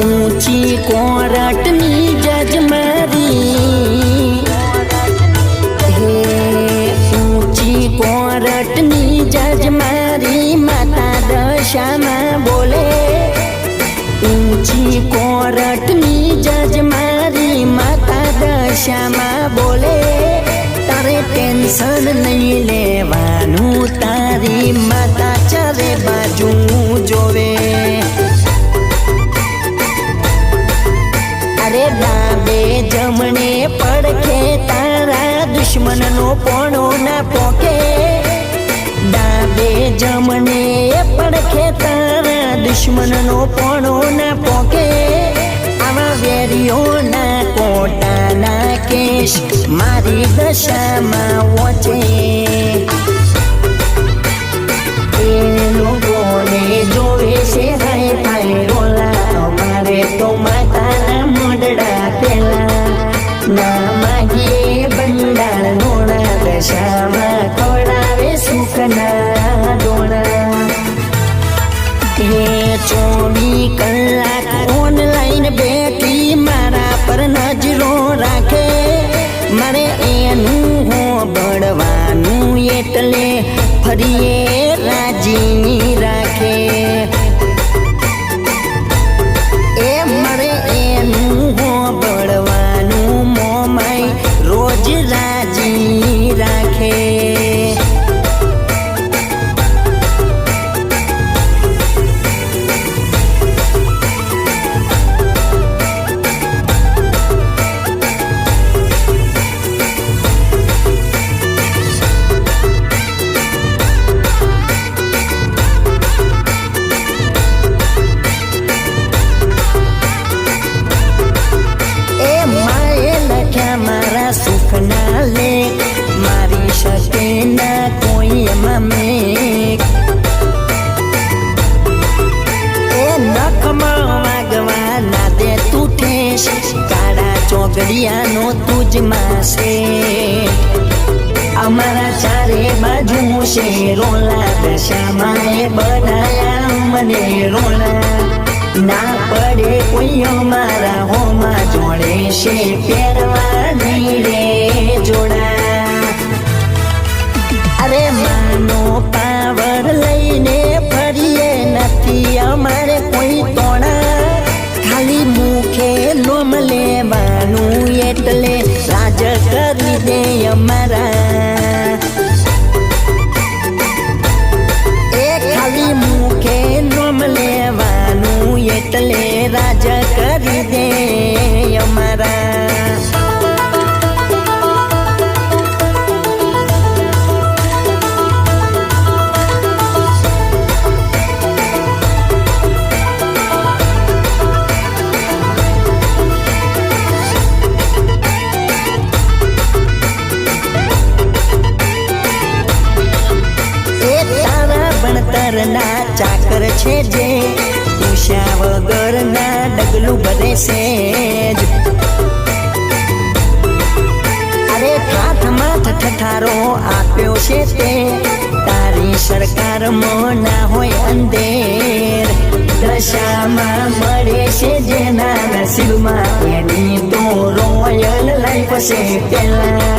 ऊंची कोरटनी जज मारी हे ऊंची कोरटनी जज मारी माता दशामा बोले ऊंची कोरटनी जज मारी माता दशामा बोले तारे टेंशन नहीं लेवानू तारी माता चारे बाजू जोवे अरे डाबे जमणे पड़खे तारा दुश्मन नो पोणो ना पोके डाबे जमणे पड़खे तारा दुश्मन नो पोणो ना पोके आवा वेरियो ना कोटा ना केश मारी दशा मा वोचे लोगो ने जोवे से हाय हाय रोला मारे तो माता मोडड़ा पेला ना मागे बंडाळ नोणा दशामा खवडावे सुखना डोणा हे 24 કલાક ઓનલાઈન બેઠી મારા પર નજરો રાખે મારે એનું હોબળવાનું એટલે ફરીએ રાજી રાખે એ મારે એનું હોબળવાનું મોમાઈ રોજ રાજી રાખે સુખના લે મારી શકે ના કોઈ એમાં મેઘ એ નખમાં વાગવા ના દે તું ઠેસ કાળા ચોગડિયાનો તુજમાં છે અમારા ચારે બાજુ છે રોલા દશામાં એ બનાયા મને રોલા ના પડે કોઈ અમારા હોમાં જોડે છે પહેરવા નહીં રે જોડા અરે માનો પાવર લઈને ફરીએ નથી અમારે કોઈ તોણા ખાલી મુખે લોમ લેવાનું એટલે રાજ કરી દે અમારા એ ખાલી મુખે લોમ લેવાનું એટલે રાજ કરી દે અમારા ભણતરના ચાકર છે જે ઉષા વગરના ડગલું ભરે છે જ અરે હાથમાં ઠઠારો આપ્યો છે તે તારી સરકારમાં ના હોય અંધેર દશામાં મળે છે જેના નસીબમાં એની તો રોયલ લાઈફ છે પેલા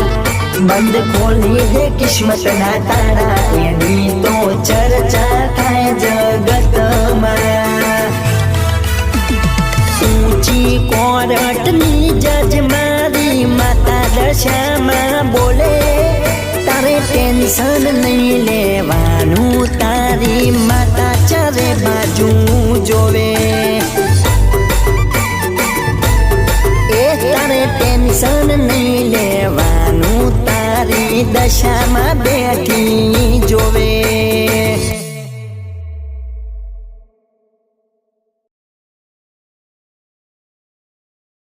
બંધ ખોલી દે કિસ્મત ના તાળા એની તો ચર્ચા થાય જગતમાં ઊંચી કોરટની જજ મારી માતા દશામાં બોલે તારે ટેન્શન નહીં લેવાનું તારી માતા ચારે બાજુ જોવે એ તારે ટેન્શન નહીં લેવાનું તારી દશામાં બેઠી જોવે।